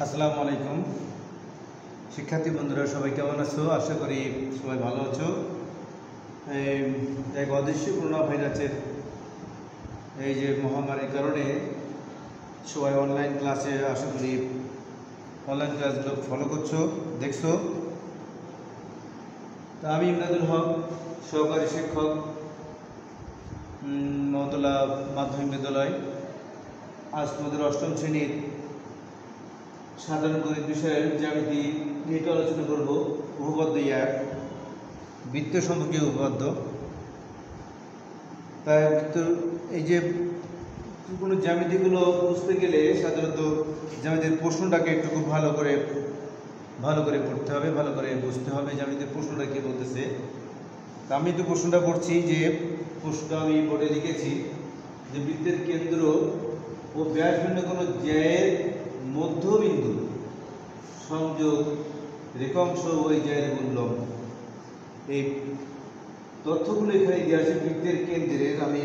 আসসালামু আলাইকুম শিক্ষার্থী বন্ধুরা, সবাই কেমন আছো? আশা করি সবাই ভালো আছো। এক অদৃশ্য করোনা ভাইরাসের এই যে মহামারীর কারণে সবাই অনলাইন ক্লাসে, আশা করি অনলাইন ক্লাসগুলো ফলো করছো, দেখছো। তা আমি ইমদাদুল হক, সহকারী শিক্ষক, মহতলা মাধ্যমিক বিদ্যালয়। আজ তোমাদের অষ্টম শ্রেণীর সাধারণ গণিত বিষয়ের জ্যামিতি নিয়ে আলোচনা করব। উপপাদ্য এক, বৃত্ত সম্পর্কীয় উপপাদ্য। তাই এই যে কোনো জ্যামিতিগুলো বুঝতে গেলে সাধারণত জ্যামিতির প্রশ্নটাকে একটু খুব ভালো করে পড়তে হবে, ভালো করে বুঝতে হবে জ্যামিতির প্রশ্নটা কী বলতেছে। তা আমি তো প্রশ্নটা পড়ছি, যে প্রশ্নটা আমি বোর্ডে লিখেছি যে বৃত্তের কেন্দ্র ও ব্যাসভিন্ন কোনো জ্যায়ের মধ্যবিন্দু সংযোগ রেখাংশ ওই জ্যায়ের উল্লম্ব। এই তথ্যগুলো এখানে দেওয়া আছে বৃত্তের কেন্দ্রের। আমি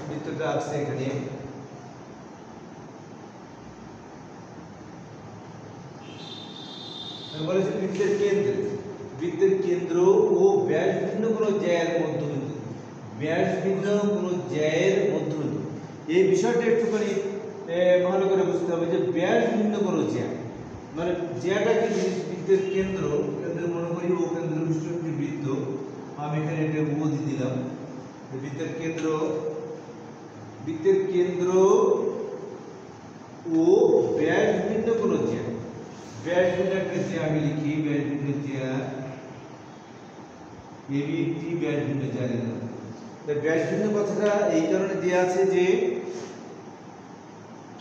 বৃত্তটা আছে এখানে, বলেছে বৃত্তের কেন্দ্র ও ব্যাস ভিন্ন কোনো জ্যায়ের মধ্যবিন্দু। ব্যাস ভিন্ন কোনো জ্যায়ের মধ্যবিন্দু, এই বিষয়টা একটুখানি ভালো করে বুঝতে হবে যে ব্যাস ভিন্ন কোনো জ্যা, মানে জ্যাটা কি জিনিস? বৃত্তের কেন্দ্র মনে করি ও কেন্দ্র বিশিষ্ট একটি বৃত্ত। আমি এখানে একটা ও দিয়ে দিলাম। বৃত্তের কেন্দ্র ও ব্যাস ভিন্ন কোনো জ্যা। ব্যাস ভিন্ন একটা জ্যা আমি লিখি, ব্যাস ভিন্ন জ্যা এবি একটি ব্যাস ভিন্ন জ্যা লিখলাম। ব্যাস ভিন্ন কথাটা এই কারণে দেওয়া আছে যে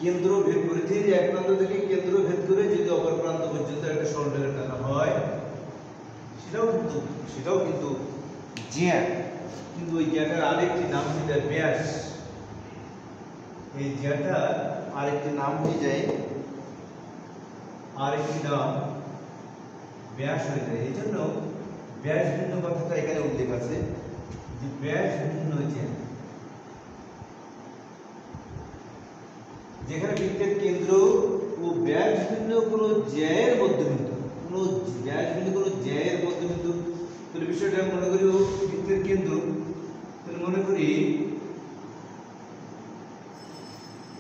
কেন্দ্র ভেদ করে, এক প্রান্ত থেকে কেন্দ্র ভেদ করে যদি অপর প্রান্ত পর্যন্ত একটা সরলরেখা টানা হয়, সেটাও কিন্তু জ্যা। কিন্তু ওই জ্যাটার আরেকটি নাম হয়ে যায় ব্যাস। এই জ্যাটার আরেকটি নাম হয়ে যায়, আরেকটি নাম ব্যাস হয়ে যায়। এই জন্য ব্যাস ভিন্ন কথাটা এখানে উল্লেখ আছে যে ব্যাস ভিন্ন জ্যা। যেখানে বৃত্তের কেন্দ্র ও ব্যাস ভিন্ন কোনো জ্যায়ের মধ্যবিন্দু, তাহলে বিষয়টা মনে করি বৃত্তের কেন্দ্র, তাহলে মনে করি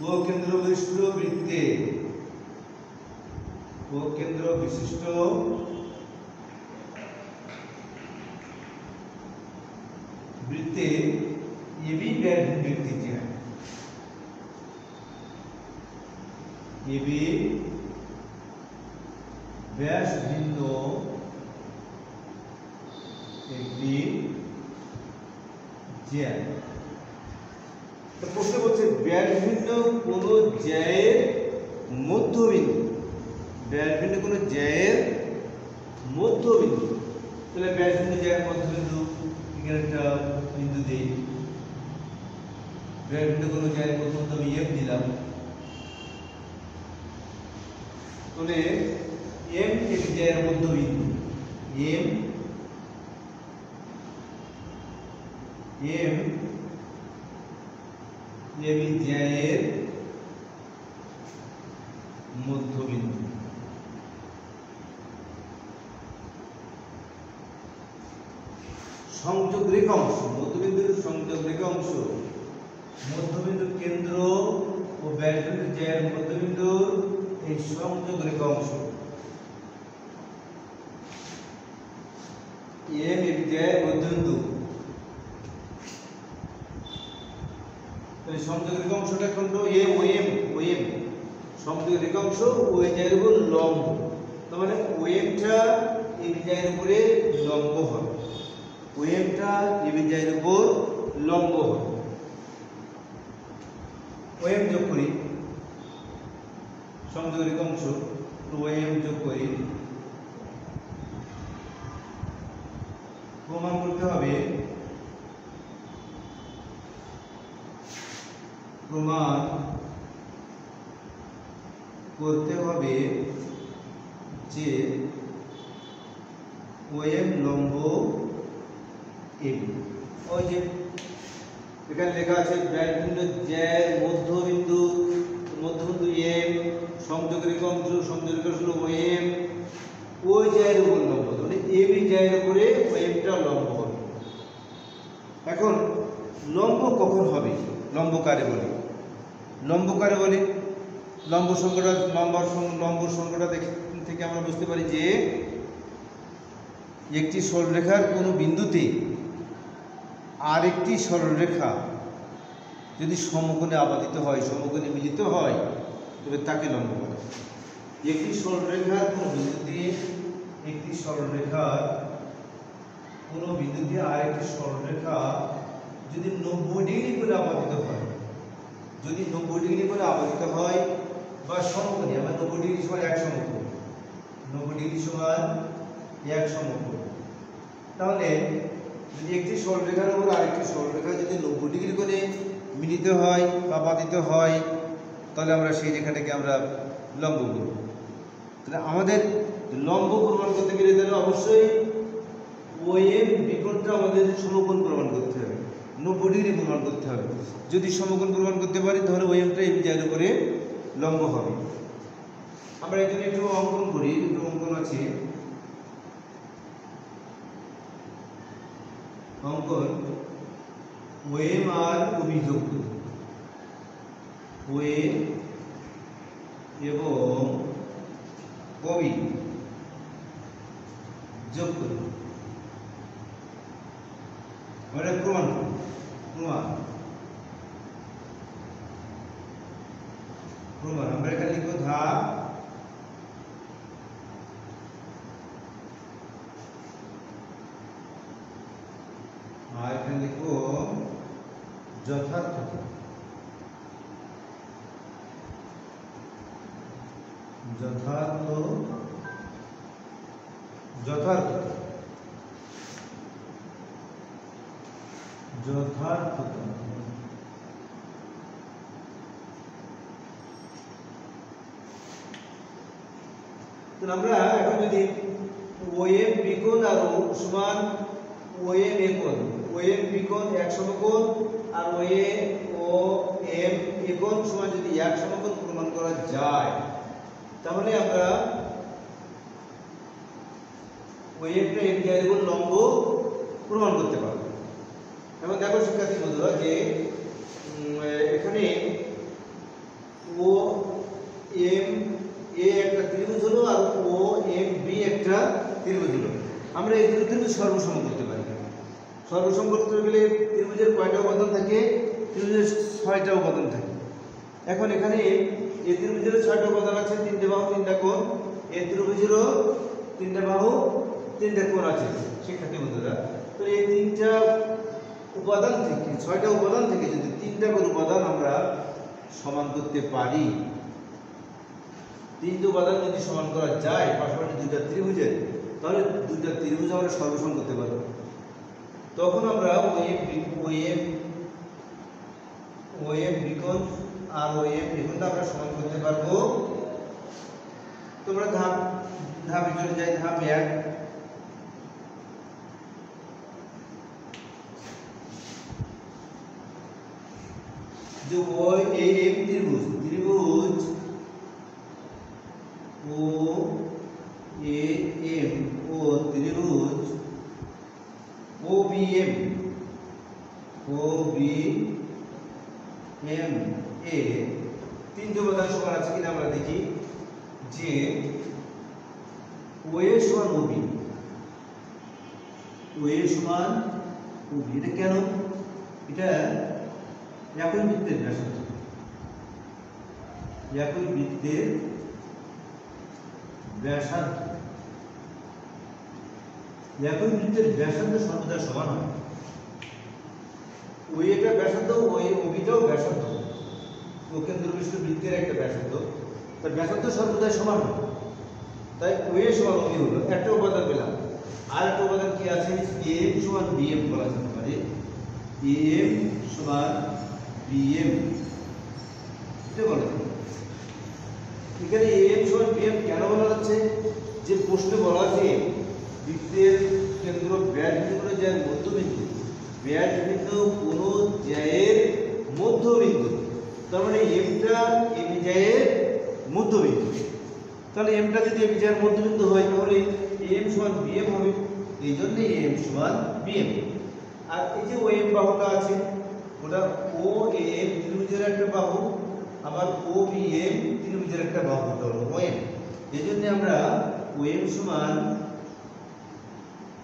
ও কেন্দ্র বিশিষ্ট বৃত্তে, ও কেন্দ্র বিশিষ্ট বৃত্তে এবি ব্যাস ভিন্ন একটি জ্যা। এবি ব্যাস ভিন্ন একটি জ্যা। প্রশ্ন বলছে ব্যাস ভিন্ন কোন জ্যায়ের মধ্যবিন্দু। ব্যাস ভিন্ন কোন জ্যায়ের মধ্যবিন্দু, তাহলে ব্যাস ভিন্ন জ্যায়ের মধ্যবিন্দু এখানে একটা বিন্দু দিই। ব্যাস ভিন্ন কোন জ্যায়ের মধ্যবিন্দু আমি এফ দিলাম। তাহলে এম একটি জ্যায়ের মধ্যবিন্দু, এম এবি জ্যায়ের মধ্যবিন্দু। সংযোগ রেখাংশ, মধ্যবিন্দুর সংযোগ রেখাংশ, মধ্যবিন্দুর কেন্দ্র ও ব্যাসভিন্ন জ্যায়ের মধ্যবিন্দুর এই সংযোগ রেখাংশ এম এবি জ্যায়ের মধ্যবিন্দু। সংযোগ রেখাংশটা খন্ড এ ও এম, সংযোগ রেখাংশ ওই জ্যায়ের উপর লম্ব। তার মানে ওএমটা এবি জ্যায়ের উপরে লম্ব হয়, ওএমটা এবি জ্যায়ের উপর লম্ব হয়। ওএম যোগ করি, সংযোগ রেখাংশ ওএম যোগ করি, প্রমাণ করতে হবে, যে ওএম লম্ব এবি। ওই যে এখানে লেখা আছে ব্যাস ভিন্ন জ্যায়ের মধ্যবিন্দু মধ্যবিন্দু এম, সংযোগ রেখা অংশ, সংযোগ রেখা হলো ও এম, ওই জায়ের উপর লম্ব, মানে এ বি জায়ের উপরে ও এমটা লম্ব হবে। এখন লম্ব কখন হবে? লম্ব কারে বলে? লম্ব কারে বলে? লম্ব সংখ্যাটা থেকে আমরা বুঝতে পারি যে একটি সরলরেখার কোনো বিন্দুতে আরেকটি সরলরেখা যদি সমকোণে আপাতিত হয়, সমকোণে মিলিত হয়, তবে তাকে লম্ব বলে। একটি সরলরেখার কোনো বিন্দুতে আরেকটি সরলরেখা যদি 90 ডিগ্রি করে আপাতিত হয়, বা সমকোণী, আমরা 90 ডিগ্রি সমান এক সমকোণ, 90 ডিগ্রি সমান এক সমকোণ, তাহলে যদি একটি সরলরেখার উপর আরেকটি সরলরেখা যদি 90 ডিগ্রি করে মিলিত হয় বা আপাতিত হয়, তাহলে আমরা সেই রেখাটাকে আমরা লম্ব বলব। তাহলে আমাদের লম্ব প্রমাণ করতে গেলে তাহলে অবশ্যই ওএম বিকোণটা আমাদের সমকোণ প্রমাণ করতে হবে, 90 ডিগ্রি প্রমাণ করতে হবে। যদি সমকোণ প্রমাণ করতে পারি তাহলে ওএমটা এই জায়গার উপরে লম্ব হবে। আমরা এখানে একটু অঙ্কন করি, দুটো অঙ্কন আছে। অঙ্কন ওএম আর ওবি যোগ করি, ওএম এবং ওবি যোগ করি, মানে প্রমাণ আমরা এখানে লিখবো ধাপ, আর এখানে লিখবো যথার্থতা। আমরা এখন যদি ওএম বিকোণ আর ও সমান ওএম একোণ, ওএম বিকোণ এক সমকোণ আর ওএম একোণ সমান যদি এক সমকোণ প্রমাণ করা যায়, তাহলে আমরা ওএমটা এক জায়ের উপর লম্ব প্রমাণ করতে পারবো। এবং দেখো শিক্ষার্থী বন্ধুরা যে এখানে ও এম এ একটা ত্রিভুজ হলো আর ও এম বি একটা ত্রিভুজ হলো, আমরা এই দুটো ত্রিভুজ সর্বসম করতে পারি। সর্বসম করতে গেলে ত্রিভুজের কয়টা উপাদান থাকে? ত্রিভুজের 6টা উপাদান থাকে। এখন এখানে এই ত্রিভুজের 6টা উপাদান আছে, 3টে বাহু 3টা কোণ, এই ত্রিভুজেরও 3টে বাহু 3টে কোণ আছে শিক্ষার্থী বন্ধুরা। তো এই 3টা উপাদান থেকে 6টা উপাদান থেকে যদি 3টা করে উপাদান আমরা সমান করতে পারি, 3টে উপাদান যদি সমান করা যায় পাশাপাশি দুইটা ত্রিভুজের, তাহলে দুইটা ত্রিভুজ আমরা সর্বসম করতে পারবো। তখন আমরা ওএম বিকোণ আর ওএম বিকোণটা আমরা সমান করতে পারবো। তোমরা ধাপে চলে যাই। ধাপ 1, যে ওএম ত্রিভুজ ও এম ও ত্রিভুজ ওবিএম এ 3টে উপাদান সমান আছে কিনা আমরা দেখি। যে ওএ সমান ওবি, এটা কেন? এটা একই বৃত্তের ব্যাসার্ধ, একই বৃত্তের ব্যাসার্ধ সর্বদা সমান হয়। ওএটা ব্যাসার্ধ, ওবিটাও ব্যাসার্ধ, ও কেন্দ্রবিষ্ট বৃত্তের একটা ব্যাসার্ধ, তার ব্যাসার্ধ সর্বদা সমান হয়। তাই ওএ সমান ওবি হলো একটা উপাদান পেলাম। আর একটা উপাদান কি আছে? এম সমান বিএম বলা যেতে পারে। এম সমান বিএম এটা বলা যায়। এখানে এম সমান বিএম কেন বলা হচ্ছে? যে প্রশ্নে বলা আছে বৃত্তের কেন্দ্র ব্যাস বিন্দু যার মধ্যবিন্দু, ব্যাস বিন্দু কোন জ্যায়ের মধ্যবিন্দু, তার মানে এমটা এ বিজয়ের মধ্যবিন্দু। তাহলে এমটা যদি এ বিজয়ের মধ্যবিন্দু হয় তাহলে এম সমান বিএম হবে, এই জন্য এম সমান বিএম। আর এই যে ওএম বাহুটা আছে ওটা ও এম ত্রিভুজের একটা বাহু, আবার ও বি এম ত্রিভুজের একটা বাহু, হলো ওএম। এই জন্য আমরা ওএম সমান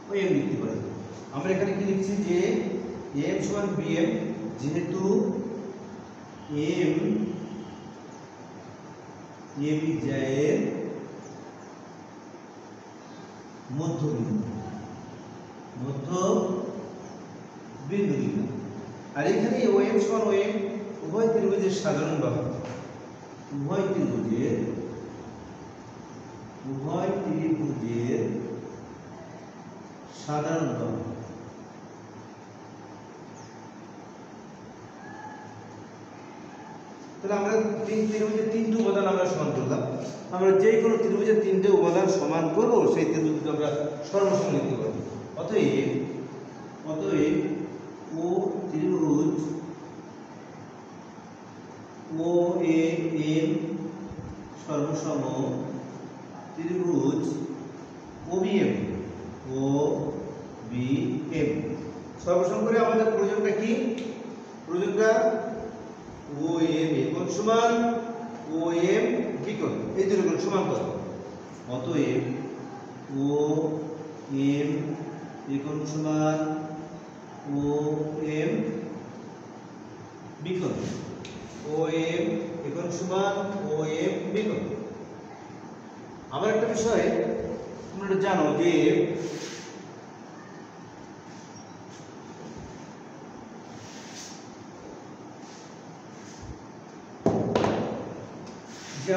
ওএম লিখতে পারি। আমরা এখানে কি লিখছি যে এম সমান বিএম, যেহেতু এম এ বিজয়ের মধ্যবিন্দু লিখলাম। আর এখানে ওএম সমান ওএম উভয় ত্রিভুজের সাধারণ বাহু, উভয় ত্রিভুজের সাধারণ বাহু। তাহলে আমরা ত্রিভুজের তিনটি উপাদান আমরা সমান করলাম। আমরা যে কোনো ত্রিভুজের তিনটে উপাদান সমান করব, সেই ত্রিভুজকে আমরা সর্বসম লিখতে পারি। অতএব ও ত্রিভুজ ও এ এম সর্বসম ত্রিভুজ ও বি এম সর্বসম করে আমাদের প্রয়োজনটা কি? প্রয়োজনটা ও এম একোণ সমান ও এম বিকোণ, এই দুটো কোণ সমান করব। অতএব ও এম একোণ সমান ও এম বিকোণ, ও এম একোণ সমান ও এম বিকোণ। আবার একটা বিষয় তোমরা জানো যে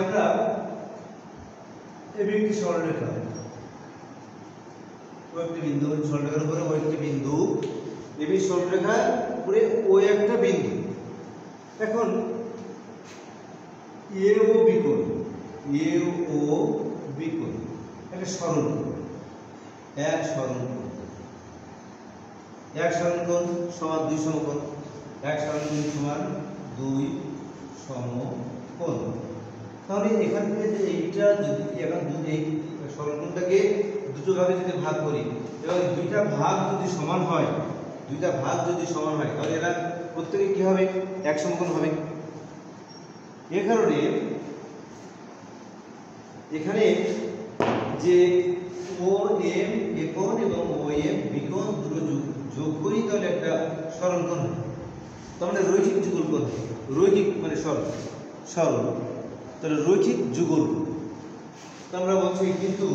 আমরা এবি একটি সরলরেখা, ও একটি বিন্দু, সরলরেখার উপরে ও একটি বিন্দু, এবি সরলরেখার উপরে ও একটা বিন্দু। এখন এ ও বিকোণ, একটা সরল এক সরলকোণ সমান দুই সমকোণ, এক সরলকোণ সমান দুই সমকোণ। তাহলে এখান থেকে যে এইটা যদি এখন এই সরলকোণটাকে দুটো ভাগে যদি ভাগ করি এবং দুইটা ভাগ যদি সমান হয় তাহলে এরা প্রত্যেকে কি হবে? এক সমকোণ হবে। এ কারণে এখানে যে ও এম একোণ এবং ও এম বিকোণ দুটো যোগ করি তাহলে একটা সরলকোণ হবে। তার মানে রৈখিক যুগলকোণ, রৈখিক মানে সরল, তাহলে রৈখিক যুগল। আমরা বলছি কিন্তু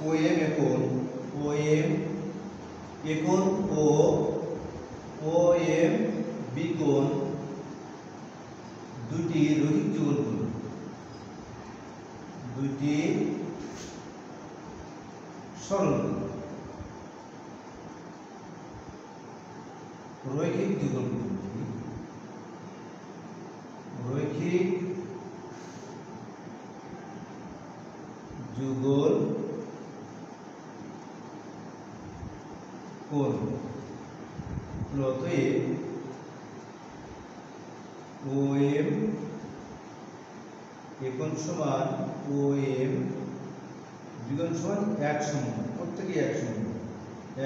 ও এম একোণ ও এম বিকোণ দুটি রৈখিক যুগলকোণ, দুটি সরলকোণ, রৈখিক যুগলকোণ, রৈখিক যুগল কোণ। অতএব ও এম একোণ সমান ও এম বিকোণ সমান এক সমকোণ, প্রত্যেকে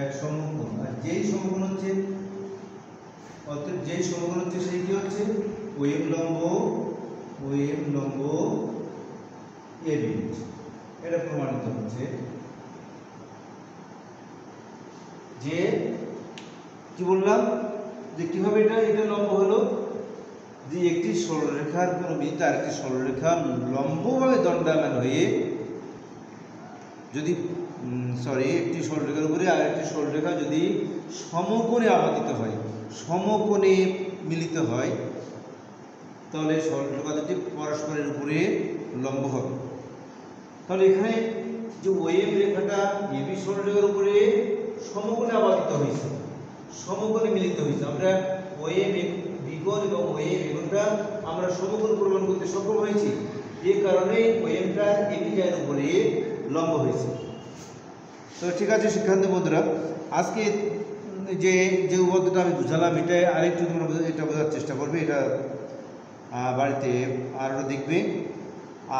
এক সমকোণ। আর যেই সমকোণ হচ্ছে অর্থাৎ যেই সমকোণ হচ্ছে সেই কি হচ্ছে? ও এম লম্ব এ বি, এটা প্রমাণিত হচ্ছে যে কি বললাম যে কিভাবে এটা লম্ব হলো, যে একটি সরলরেখার কোন বিন্দু আরেকটি সরলরেখা লম্বভাবে দণ্ডায়মান হয়ে যদি একটি সরলরেখার উপরে আরেকটি সরলরেখা যদি সমকোণে আপাতিত হয়, সমকোণে মিলিত হয়, তাহলে সরলরেখা দুটি পরস্পরের উপরে লম্ব হবে। তাহলে এখানে যে ওএম রেখাটা এবি সরলরেখার উপরে সমকোণে আপাতিত হয়েছে, সমকোণে মিলিত হয়েছে। আমরা ওএম বিকোণ এবং ওএম একোণটা আমরা সমকোণ প্রমাণ করতে সক্ষম হয়েছি, এই কারণে ওএমটা এবি এর উপরে লম্ব হয়েছে। তো ঠিক আছে শিক্ষার্থী বন্ধুরা, আজকে যে যে উপপাদ্যটা আমি বুঝালাম এটা আরেকটু তোমরা এটা বোঝার চেষ্টা করবে, এটা বাড়িতে আরও দেখবে।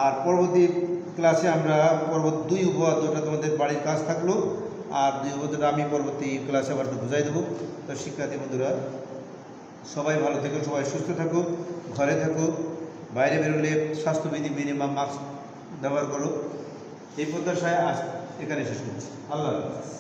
আর পরবর্তী ক্লাসে আমরা পরবর্তী 2 উপপাদ্যটা তোমাদের বাড়ির কাজ থাকলো, আর 2 উপপাদ্যটা আমি পরবর্তী ক্লাসে আবার একটু বুঝাই দেবো। তো শিক্ষার্থী বন্ধুরা সবাই ভালো থেকো, সবাই সুস্থ থাকো, ঘরে থাকো, বাইরে বেরোলে স্বাস্থ্যবিধি মিনিমাম মাস্ক ব্যবহার করো। এই প্রত্যাশায় আজ এখানে শেষ করছি। আল্লাহ হাফেজ।